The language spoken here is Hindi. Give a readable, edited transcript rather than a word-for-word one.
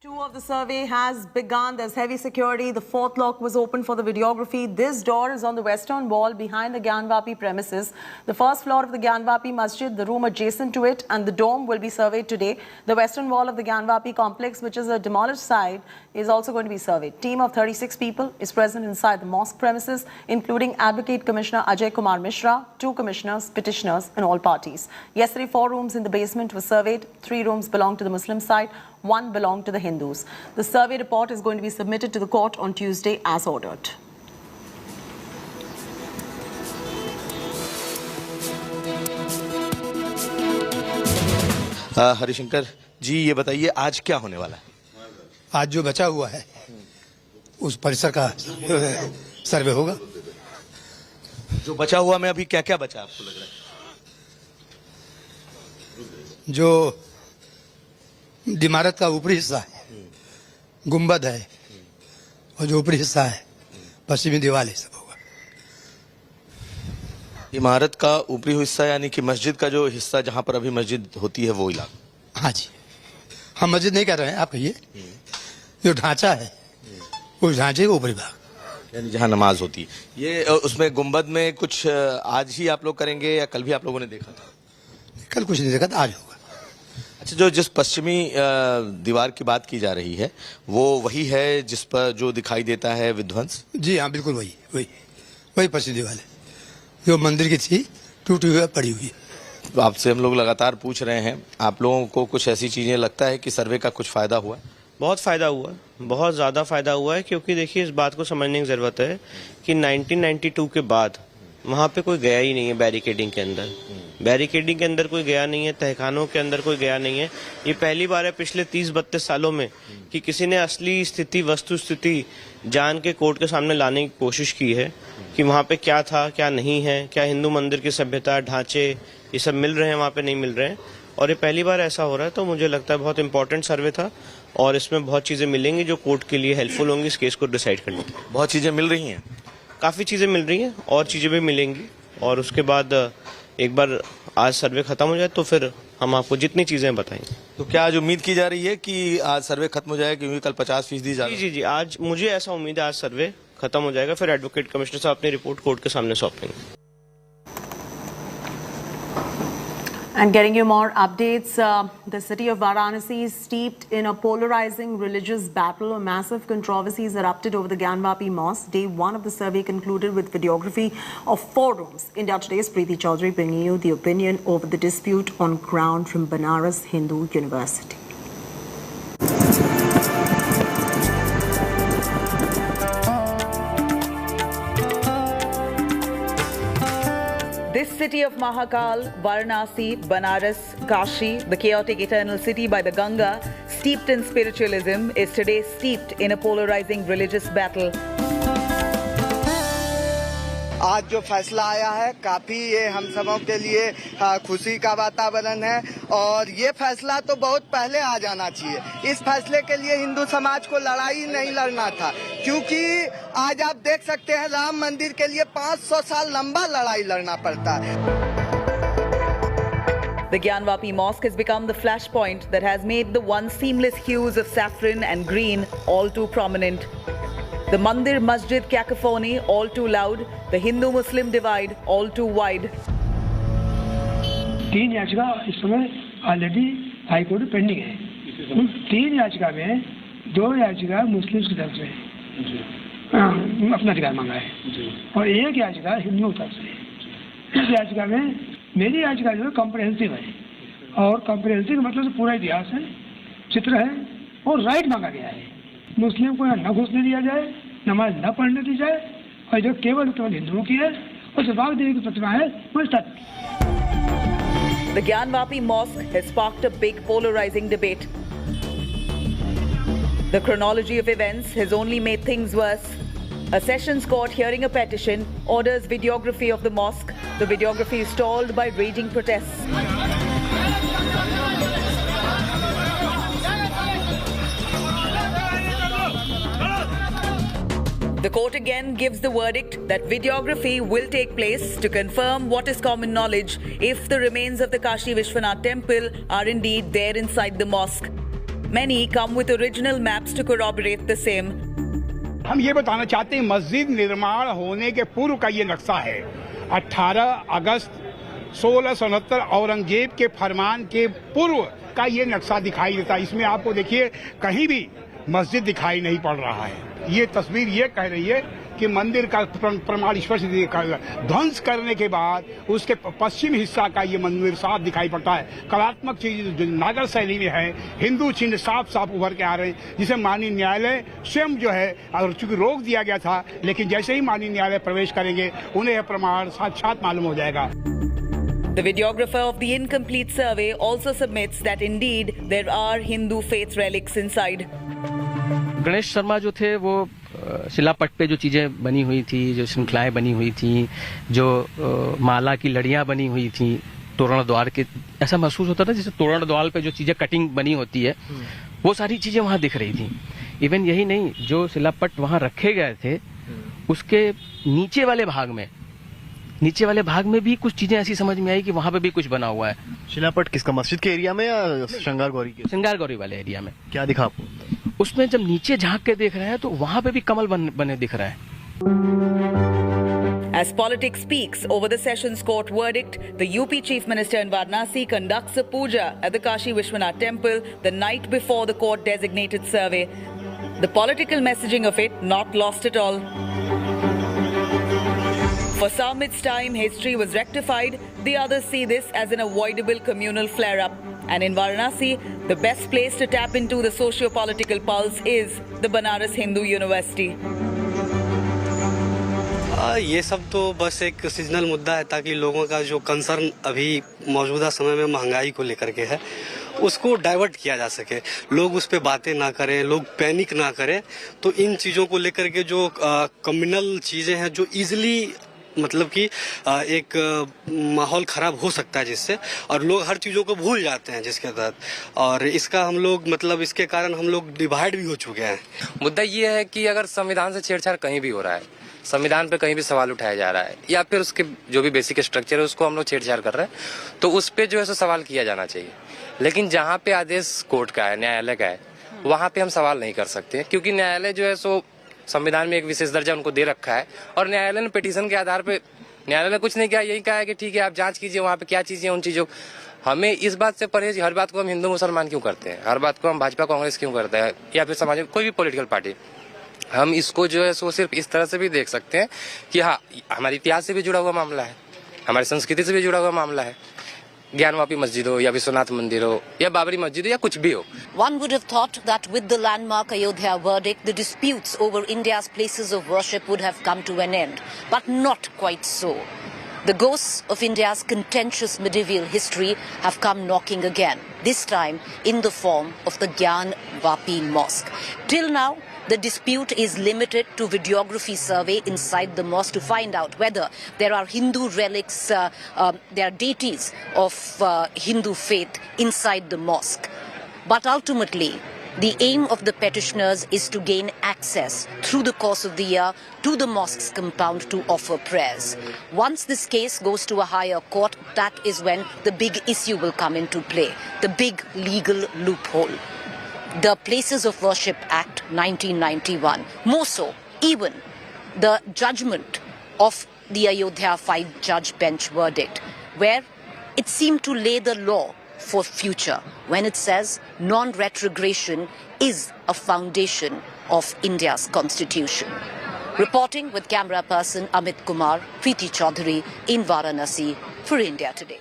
Two of the survey has begun. There's heavy security. The fourth lock was open for the videography. This door is on the western wall behind the Gyanvapi premises. The first floor of the Gyanvapi Masjid, the room adjacent to it, and the dome will be surveyed today. The western wall of the Gyanvapi complex, which is a demolished site, is also going to be surveyed. Team of 36 people is present inside the mosque premises, including Advocate Commissioner Ajay Kumar Mishra, 2 commissioners, petitioners, and all parties. Yesterday, 4 rooms in the basement were surveyed. 3 rooms belong to the Muslim side. 1 belonged to the Hindus. The survey report is going to be submitted to the court on Tuesday as ordered. Harishankar जी, ये बताइए आज क्या होने वाला है? आज जो बचा हुआ है उस परिसर का सर्वे होगा। जो बचा हुआ में अभी क्या क्या बचा आपको लग रहा है? जो इमारत का ऊपरी हिस्सा है, गुंबद है, और जो ऊपरी हिस्सा है पश्चिमी दीवार, सब होगा। इमारत का ऊपरी हिस्सा यानी कि मस्जिद का जो हिस्सा जहां पर अभी मस्जिद होती है वो इलाका? हाँ जी, हम मस्जिद नहीं कर रहे हैं, आप कहिए। जो ढांचा है उस ढांचे का ऊपरी भाग यानी जहां नमाज होती है, ये उसमें गुंबद में कुछ आज ही आप लोग करेंगे या कल भी आप लोगों ने देखा था? कल कुछ नहीं देखा था, आज होगा। अच्छा, जो जिस पश्चिमी दीवार की बात की जा रही है वो वही है जिस पर जो दिखाई देता है विध्वंस? जी हाँ, बिल्कुल वही पश्चिमी दीवार है जो मंदिर की थी, टूटी हुई पड़ी हुई है। तो आपसे हम लोग लगातार पूछ रहे हैं, आप लोगों को कुछ ऐसी चीजें लगता है कि सर्वे का कुछ फायदा हुआ? बहुत फ़ायदा हुआ, बहुत ज़्यादा फ़ायदा हुआ है, क्योंकि देखिए इस बात को समझने की ज़रूरत है कि 1992 के बाद वहाँ पे कोई गया ही नहीं है। बैरिकेडिंग के अंदर कोई गया नहीं है, तहखानों के अंदर कोई गया नहीं है। ये पहली बार है पिछले 30-32 सालों में कि किसी ने असली स्थिति, वस्तु स्थिति जान के कोर्ट के सामने लाने की कोशिश की है कि वहाँ पे क्या था, क्या नहीं है, क्या हिंदू मंदिर की सभ्यता, ढांचे ये सब मिल रहे हैं, वहाँ पे नहीं मिल रहे हैं। और ये पहली बार ऐसा हो रहा है, तो मुझे लगता है बहुत इंपॉर्टेंट सर्वे था और इसमें बहुत चीज़ें मिलेंगी जो कोर्ट के लिए हेल्पफुल होंगी इस केस को डिसाइड करने में। बहुत चीजें मिल रही हैं, काफ़ी चीज़ें मिल रही हैं और चीज़ें भी मिलेंगी, और उसके बाद एक बार आज सर्वे खत्म हो जाए तो फिर हम आपको जितनी चीज़ें बताएंगे। तो क्या आज उम्मीद की जा रही है कि आज सर्वे खत्म हो जाए, क्योंकि कल 50% जी, आज मुझे ऐसा उम्मीद है आज सर्वे खत्म हो जाएगा, फिर एडवोकेट कमिश्नर साहब अपनी रिपोर्ट कोर्ट के सामने सौंपेंगे। And getting you more updates, the city of Varanasi is steeped in a polarizing religious battle. A massive controversies erupted over the Gyanvapi Mosque. Day 1 of the survey concluded with videography of 4 rooms. India Today's Preeti Chaudhary bringing you the opinion over the dispute on ground from Banaras Hindu University. This city of Mahakal, Varanasi, Banaras, Kashi, the chaotic eternal city by the Ganga, steeped in spiritualism, is today steeped in a polarizing religious battle. आज जो फैसला आया है काफी ये हम सबों के लिए खुशी का वातावरण है, और ये फैसला तो बहुत पहले आ जाना चाहिए। इस फैसले के लिए हिंदू समाज को लड़ाई नहीं लड़ना था, क्योंकि आज आप देख सकते हैं राम मंदिर के लिए 500 साल लंबा लड़ाई लड़ना पड़ता है। The Gyanvapi Mosque has become the flashpoint that has made the once seamless hues of saffron and green all too prominent. The Mandir Masjid cacophony all too loud, the Hindu-Muslim divide all too wide. 3 याचिका इस समय ऑलरेडी हाई कोर्ट में पेंडिंग है। उन 3 याचिका में 2 याचिका मुस्लिम की तरफ से अपना अधिकार मांगा है और 1 याचिका हिंदुओं की तरफ से। इस याचिका में मेरी याचिका जो है कॉम्प्रिहेंसिव है, और कॉम्प्रिहेंसिव मतलब पूरा इतिहास है, चित्र है, और राइट मांगा गया है। मुस्लिम को यहाँ न घुसने दिया जाए, नमाज न पढ़ने दी जाए, और जो केवल हिंदुओं की है और सुभाग देवी की प्रतिमा है वो स्थापित। The Gyanvapi Mosque has sparked a big polarizing debate. The chronology of events has only made things worse. A sessions court hearing a petition orders videography of the mosque. The videography is stalled by raging protests. The court again gives the verdict that videography will take place to confirm what is common knowledge if the remains of the Kashi Vishwanath temple are indeed there inside the mosque. Many come with original maps to corroborate the same. हम ये बताना चाहते हैं मस्जिद निर्माण होने के पूर्व का ये नक्शा है। 18 अगस्त 1669 औरंगजेब के फरमान के पूर्व का ये नक्शा दिखाई देता है। इसमें आपको देखिए कहीं भी मस्जिद दिखाई नहीं पड़ रहा है। ये तस्वीर ये कह रही है कि मंदिर का प्रमाण स्पष्ट ध्वंस करने के बाद उसके पश्चिम हिस्सा का ये मंदिर साफ दिखाई पड़ता है। कलात्मक चीज जो नागर शैली में है, हिंदू चिन्ह साफ साफ उभर के आ रहे हैं, जिसे माननीय न्यायालय स्वयं जो है, और चूंकि रोक दिया गया था, लेकिन जैसे ही माननीय न्यायालय प्रवेश करेंगे उन्हें यह प्रमाण साक्षात मालूम हो जाएगा। The videographer of the incomplete survey also submits that indeed there are Hindu faith relics inside. Ganesh Sharma जो थे वो शिलापट पे जो चीज़ें बनी हुई थी, जो श्रृंखलाएं बनी हुई थी, जो माला की लड़ियां बनी हुई थी तोरण द्वार के, ऐसा महसूस होता था जैसे तोरण द्वार पे जो चीज़ें कटिंग बनी होती है वो सारी चीज़ें वहाँ दिख रही थी। इवन यही नहीं, जो शिलापट वहाँ रखे गए थे उसके नीचे वाले भाग में भी कुछ चीजें ऐसी समझ में आई कि वहाँ पे भी कुछ बना हुआ है। शिलापट किसका, मस्जिद के एरिया में या श्रृंगार गौरी के? श्रृंगार गौरी वाले एरिया में। क्या दिखा आपको? उसमें जब नीचे झांक के देख रहे हैं तो वहाँ पे भी कमल बने दिख रहा है। As politics speaks over the Sessions Court verdict, the UP Chief Minister in Varanasi conducts a puja at the Kashi Vishwanath Temple the night before the court-designated survey. The political messaging of it not lost at all. For some, it's time history was rectified. The others see this as an avoidable communal flare-up. And in Varanasi, the best place to tap into the socio-political pulse is the Banaras Hindu University. ये सब तो बस एक सीजनल मुद्दा है, ताकि लोगों का जो कंसर्न अभी मौजूदा समय में महंगाई को लेकर के है उसको डाइवर्ट किया जा सके, लोग उस पर बातें ना करें, लोग पैनिक ना करें। तो इन चीज़ों को लेकर के जो कम्युनल चीज़ें हैं जो इजीली मतलब कि एक माहौल खराब हो सकता है जिससे, और लोग हर चीज़ों को भूल जाते हैं जिसके तहत, और इसका हम लोग मतलब इसके कारण हम लोग डिवाइड भी हो चुके हैं। मुद्दा ये है कि अगर संविधान से छेड़छाड़ कहीं भी हो रहा है, संविधान पे कहीं भी सवाल उठाया जा रहा है, या फिर उसके जो भी बेसिक स्ट्रक्चर है उसको हम लोग छेड़छाड़ कर रहे हैं, तो उस पे जो है सो सवाल किया जाना चाहिए। लेकिन जहाँ पे आदेश कोर्ट का है, न्यायालय का है, वहाँ पे हम सवाल नहीं कर सकते, क्योंकि न्यायालय जो है सो संविधान में एक विशेष दर्जा उनको दे रखा है, और न्यायालय ने पिटीशन के आधार पे, न्यायालय ने कुछ नहीं किया, यही कहा है कि ठीक है आप जांच कीजिए वहाँ पे क्या चीजें, उन चीजों। हमें इस बात से परहेज, हर बात को हम हिंदू मुसलमान क्यों करते हैं, हर बात को हम भाजपा कांग्रेस क्यों करते हैं, या फिर समाज में कोई भी पॉलिटिकल पार्टी, हम इसको जो है सो सिर्फ इस तरह से भी देख सकते हैं कि हाँ, हमारे इतिहास से भी जुड़ा हुआ मामला है, हमारी संस्कृति से भी जुड़ा हुआ मामला है, ज्ञानवापी मस्जिद हो या विश्वनाथ मंदिर हो या बाबरी मस्जिद हो या कुछ भी हो। One would have thought that with the landmark Ayodhya verdict, the disputes over India's places of worship would have come to an end, but not quite so. The ghosts of India's contentious medieval history have come knocking again, this time in the form of the Gyan Vapi Mosque. Till now, the dispute is limited to videography survey inside the mosque to find out whether there are Hindu relics, there are deities of Hindu faith inside the mosque. But ultimately, the aim of the petitioners is to gain access through the course of the year to the mosque's compound to offer prayers. Once this case goes to a higher court, that is when the big issue will come into play, the big legal loophole. The Places of Worship Act 1991, more so, even the judgment of the Ayodhya 5-judge bench verdict, where it seemed to lay the law for future when it says non-retrogression is a foundation of India's constitution. Reporting with camera person Amit Kumar, Preeti Chaudhary in Varanasi for India Today.